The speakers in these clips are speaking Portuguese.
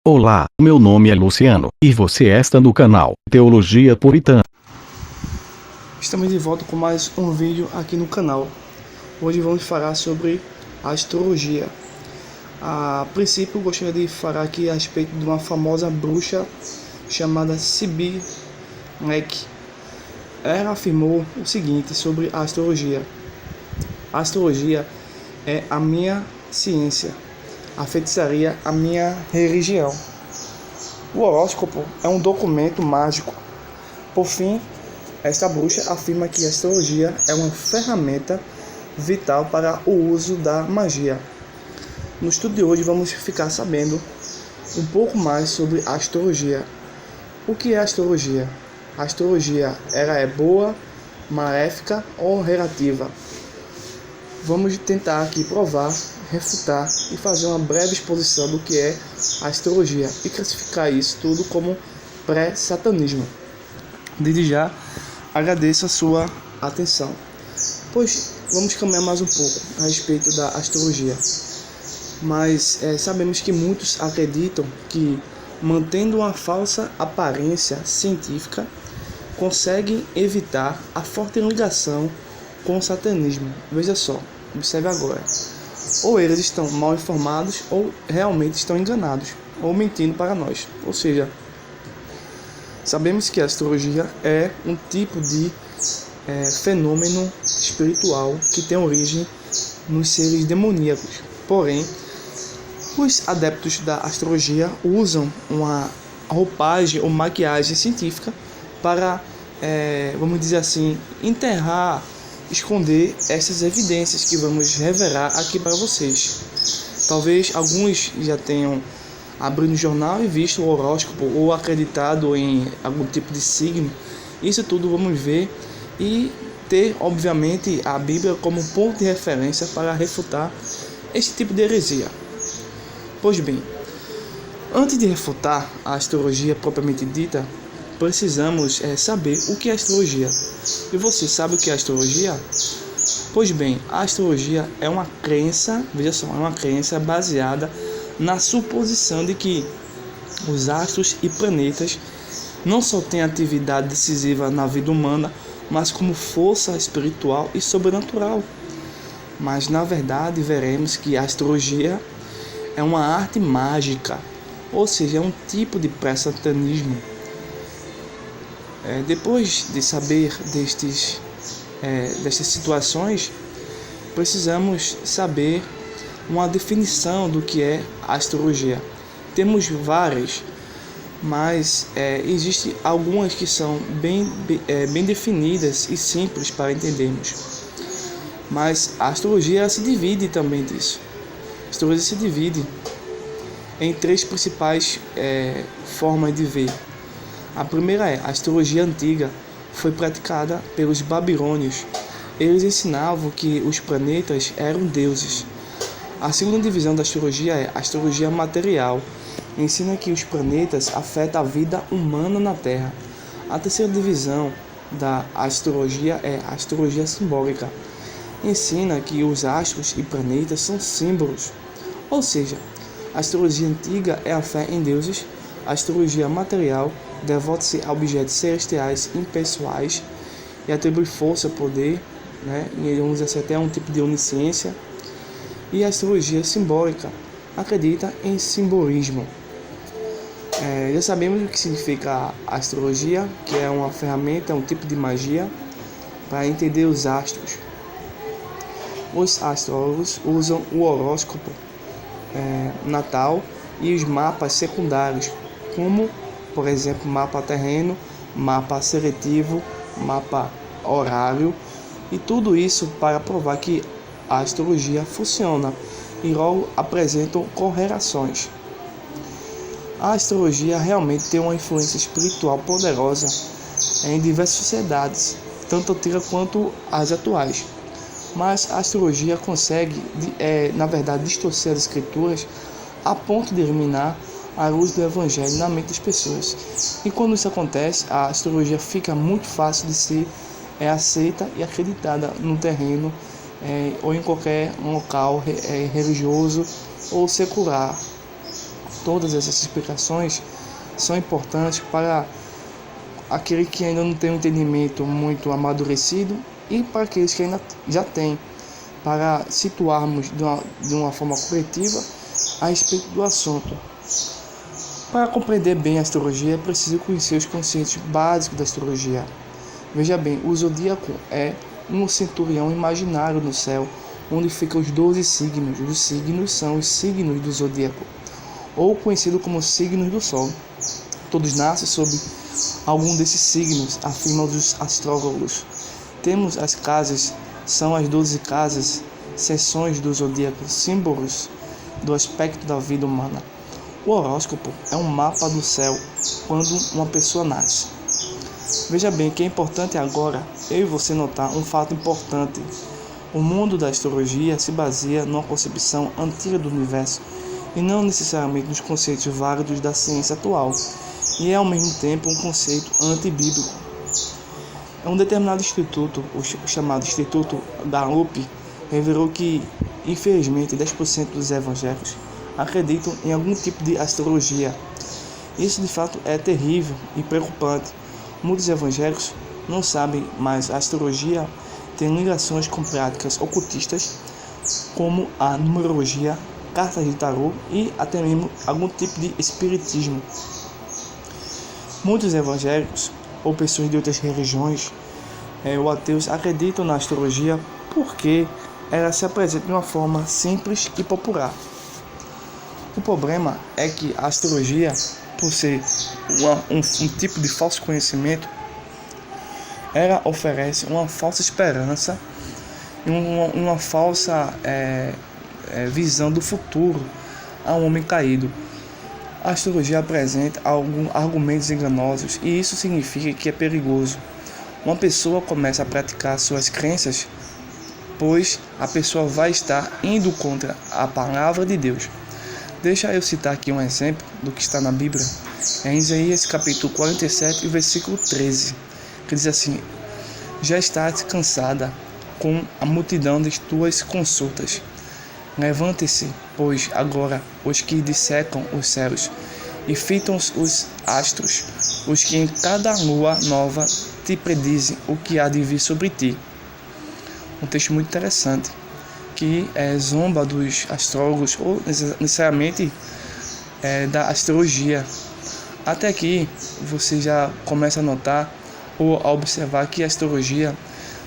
Olá, meu nome é Luciano, e você está no canal Teologia Puritana. Estamos de volta com mais um vídeo aqui no canal. Hoje vamos falar sobre astrologia. A princípio, gostaria de falar aqui a respeito de uma famosa bruxa chamada Sibyl Leck. Ela afirmou o seguinte sobre a astrologia: a astrologia é a minha ciência, a feitiçaria a minha religião. O horóscopo é um documento mágico. Por fim, esta bruxa afirma que a astrologia é uma ferramenta vital para o uso da magia. No estudo de hoje vamos ficar sabendo um pouco mais sobre a astrologia. O que é a astrologia? A astrologia, ela é boa, maléfica ou relativa? Vamos tentar aqui provar, refutar e fazer uma breve exposição do que é a astrologia e classificar isso tudo como pré-satanismo. Desde já, agradeço a sua atenção, pois vamos caminhar mais um pouco a respeito da astrologia. Mas sabemos que muitos acreditam que, mantendo uma falsa aparência científica, conseguem evitar a forte ligação com o satanismo. Veja só, observe agora. Ou eles estão mal informados, ou realmente estão enganados, ou mentindo para nós. Ou seja, sabemos que a astrologia é um tipo de fenômeno espiritual que tem origem nos seres demoníacos. Porém, os adeptos da astrologia usam uma roupagem ou maquiagem científica para, vamos dizer assim, enterrar, esconder essas evidências que vamos revelar aqui para vocês. Talvez alguns já tenham abrido o jornal e visto o horóscopo ou acreditado em algum tipo de signo. Isso tudo vamos ver e ter, obviamente, a Bíblia como ponto de referência para refutar este tipo de heresia. Pois bem, antes de refutar a astrologia propriamente dita, precisamos saber o que é astrologia. E você sabe o que é astrologia? Pois bem, a astrologia é uma crença, veja só, é uma crença baseada na suposição de que os astros e planetas não só têm atividade decisiva na vida humana, mas como força espiritual e sobrenatural. Mas na verdade veremos que a astrologia é uma arte mágica, ou seja, é um tipo de pré-satanismo. Depois de saber destas situações, precisamos saber uma definição do que é a astrologia. Temos várias, mas existem algumas que são bem definidas e simples para entendermos. Mas a astrologia se divide também disso. A astrologia se divide em três principais formas de ver. A primeira é a astrologia antiga, foi praticada pelos babilônios. Eles ensinavam que os planetas eram deuses. A segunda divisão da astrologia é a astrologia material, ensina que os planetas afetam a vida humana na Terra. A terceira divisão da astrologia é a astrologia simbólica, ensina que os astros e planetas são símbolos. Ou seja, a astrologia antiga é a fé em deuses, a astrologia material devota-se a objetos celestiais impessoais e atribui força, poder, e vamos dizer assim, até um tipo de onisciência. E a astrologia simbólica acredita em simbolismo. Já sabemos o que significa a astrologia, que é uma ferramenta, um tipo de magia para entender os astros. Os astrólogos usam o horóscopo natal e os mapas secundários, como, por exemplo, mapa terreno, mapa seletivo, mapa horário, e tudo isso para provar que a astrologia funciona e logo apresentam correlações. A astrologia realmente tem uma influência espiritual poderosa em diversas sociedades, tanto antigas quanto as atuais. Mas a astrologia consegue, na verdade, distorcer as escrituras a ponto de eliminar a luz do evangelho na mente das pessoas. E quando isso acontece, a astrologia fica muito fácil de ser aceita e acreditada no terreno ou em qualquer local religioso ou secular. Todas essas explicações são importantes para aquele que ainda não tem um entendimento muito amadurecido e para aqueles que ainda já têm, para situarmos de uma forma coletiva a respeito do assunto. Para compreender bem a astrologia, é preciso conhecer os conceitos básicos da astrologia. Veja bem, o zodíaco é um centurião imaginário no céu, onde ficam os 12 signos. Os signos são os signos do zodíaco, ou conhecido como signos do Sol. Todos nascem sob algum desses signos, afirmam os astrólogos. Temos as casas, são as 12 casas, seções do zodíaco, símbolos do aspecto da vida humana. O horóscopo é um mapa do céu quando uma pessoa nasce. Veja bem que é importante agora eu e você notar um fato importante. O mundo da astrologia se baseia numa concepção antiga do universo e não necessariamente nos conceitos válidos da ciência atual, e é ao mesmo tempo um conceito antibíblico. Um determinado instituto, o chamado Instituto Gallup, revelou que, infelizmente, 10% dos evangélicos acreditam em algum tipo de astrologia. Isso de fato é terrível e preocupante. Muitos evangélicos não sabem, mas a astrologia tem ligações com práticas ocultistas como a numerologia, cartas de tarô e até mesmo algum tipo de espiritismo. Muitos evangélicos ou pessoas de outras religiões ou ateus acreditam na astrologia porque ela se apresenta de uma forma simples e popular. O problema é que a astrologia, por ser um tipo de falso conhecimento, ela oferece uma falsa esperança e uma falsa visão do futuro a um homem caído. A astrologia apresenta alguns argumentos enganosos e isso significa que é perigoso. Uma pessoa começa a praticar suas crenças, pois a pessoa vai estar indo contra a palavra de Deus. Deixa eu citar aqui um exemplo do que está na Bíblia. É em Isaías capítulo 47, versículo 13, que diz assim: já estás cansada com a multidão de tuas consultas. Levante-se, pois, agora os que dissecam os céus e fitam os astros, os que em cada lua nova te predizem o que há de vir sobre ti. Um texto muito interessante, que zomba dos astrólogos ou necessariamente da astrologia. Até aqui você já começa a notar ou a observar que a astrologia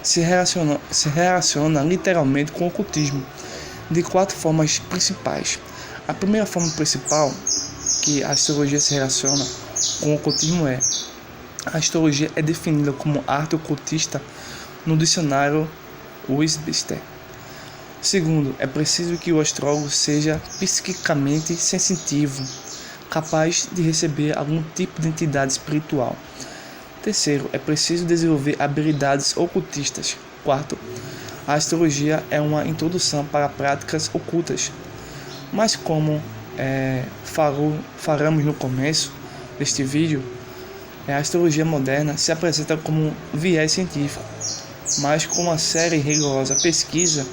se relaciona literalmente com o ocultismo de 4 formas principais. A primeira forma principal que a astrologia se relaciona com o ocultismo a astrologia é definida como arte ocultista no dicionário Webster. Segundo, é preciso que o astrólogo seja psiquicamente sensitivo, capaz de receber algum tipo de entidade espiritual. Terceiro, é preciso desenvolver habilidades ocultistas. Quarto, a astrologia é uma introdução para práticas ocultas. Mas como falamos no começo deste vídeo, a astrologia moderna se apresenta como um viés científico, mas com uma séria e rigorosa pesquisa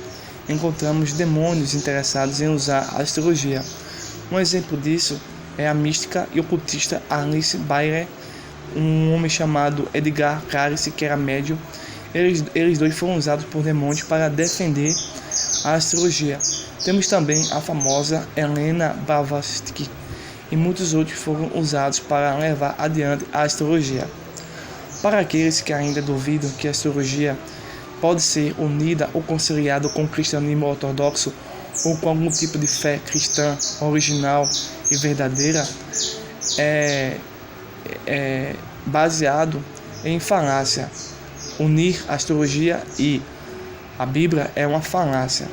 encontramos demônios interessados em usar a astrologia. Um exemplo disso é a mística e ocultista Alice Bailey, um homem chamado Edgar Cayce, que era médium. Eles dois foram usados por demônios para defender a astrologia. Temos também a famosa Helena Blavatsky e muitos outros foram usados para levar adiante a astrologia. Para aqueles que ainda duvidam que a astrologia pode ser unida ou conciliada com o cristianismo ortodoxo ou com algum tipo de fé cristã original e verdadeira, é baseado em falácia. Unir a astrologia e a Bíblia é uma falácia.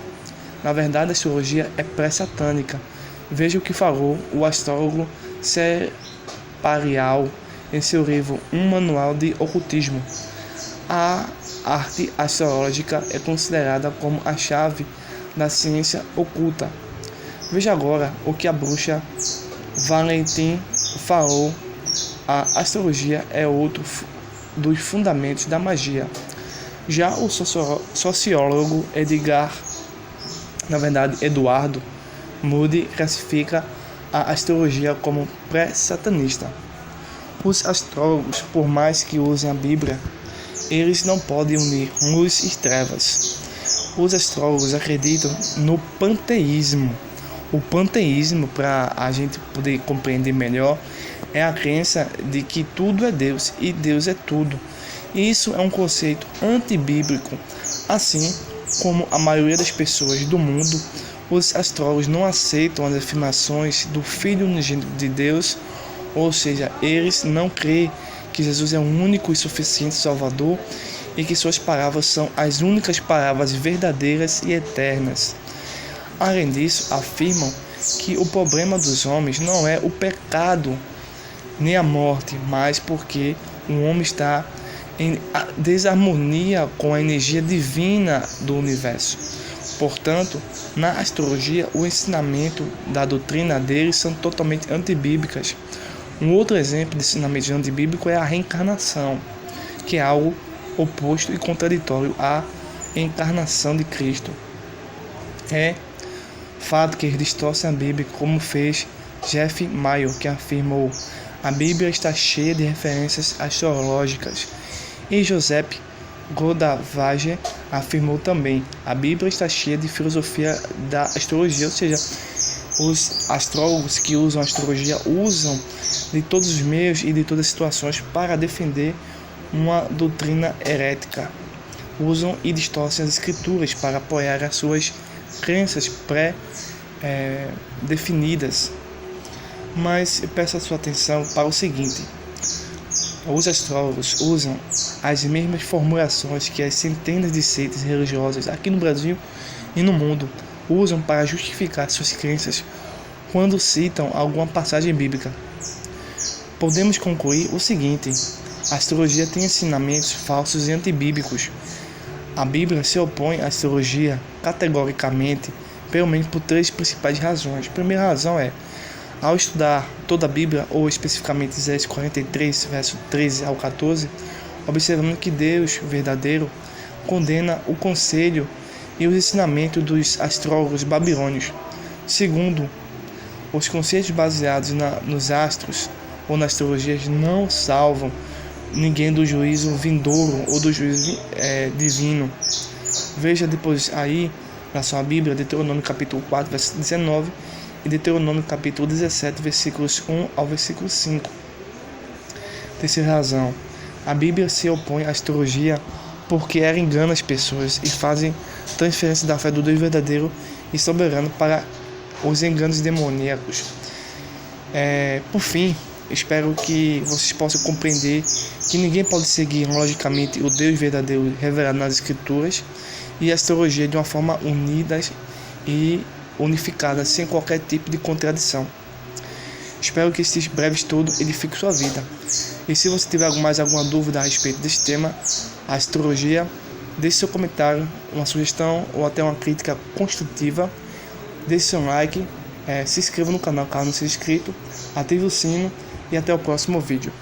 Na verdade, a astrologia é pré-satânica. Veja o que falou o astrólogo Separial em seu livro Um Manual de Ocultismo. A arte astrológica é considerada como a chave da ciência oculta. Veja agora o que a bruxa Valentin falou. A astrologia é outro dos fundamentos da magia. Já o sociólogo Eduardo Moody classifica a astrologia como pré-satanista. Os astrólogos, por mais que usem a Bíblia, eles não podem unir luz e trevas. Os astrólogos acreditam no panteísmo. O panteísmo, para a gente poder compreender melhor, é a crença de que tudo é Deus e Deus é tudo. Isso é um conceito antibíblico. Assim como a maioria das pessoas do mundo, os astrólogos não aceitam as afirmações do Filho unigênito de Deus, ou seja, eles não creem que Jesus é o único e suficiente Salvador e que suas palavras são as únicas palavras verdadeiras e eternas. Além disso, afirmam que o problema dos homens não é o pecado nem a morte, mas porque o homem está em desarmonia com a energia divina do universo. Portanto, na astrologia, o ensinamento da doutrina deles são totalmente antibíblicas. Um outro exemplo de ensinamento antibíblico é a reencarnação, que é algo oposto e contraditório à encarnação de Cristo. É fato que eles distorcem a Bíblia, como fez Jeff Mayo, que afirmou: a Bíblia está cheia de referências astrológicas. E Joseph Godavage afirmou também: a Bíblia está cheia de filosofia da astrologia, ou seja, os astrólogos que usam a astrologia usam de todos os meios e de todas as situações para defender uma doutrina herética. Usam e distorcem as escrituras para apoiar as suas crenças pré-definidas. Mas eu peço a sua atenção para o seguinte: os astrólogos usam as mesmas formulações que as centenas de seitas religiosas aqui no Brasil e no mundo usam para justificar suas crenças quando citam alguma passagem bíblica. Podemos concluir o seguinte: a astrologia tem ensinamentos falsos e antibíblicos. A Bíblia se opõe à astrologia categoricamente, pelo menos por três principais razões. A primeira razão é: ao estudar toda a Bíblia, ou especificamente Isaías 43, verso 13 ao 14, observamos que Deus verdadeiro condena o conselho e os ensinamentos dos astrólogos babilônios. Segundo, os conceitos baseados nos astros ou nas astrologias não salvam ninguém do juízo vindouro ou do juízo divino. Veja depois aí na sua Bíblia, Deuteronômio capítulo 4, verso 19 e Deuteronômio capítulo 17, versículos 1 ao versículo 5. Terceira razão: a Bíblia se opõe à astrologia porque ela engana as pessoas e fazem transferência da fé do Deus verdadeiro e soberano para os enganos demoníacos. Por fim, espero que vocês possam compreender que ninguém pode seguir logicamente o Deus verdadeiro revelado nas Escrituras e a astrologia de uma forma unida e unificada, sem qualquer tipo de contradição. Espero que este breve estudo edifique sua vida. E se você tiver mais alguma dúvida a respeito desse tema, a astrologia, deixe seu comentário, uma sugestão ou até uma crítica construtiva. Deixe seu like, se inscreva no canal caso não seja inscrito, ative o sino e até o próximo vídeo.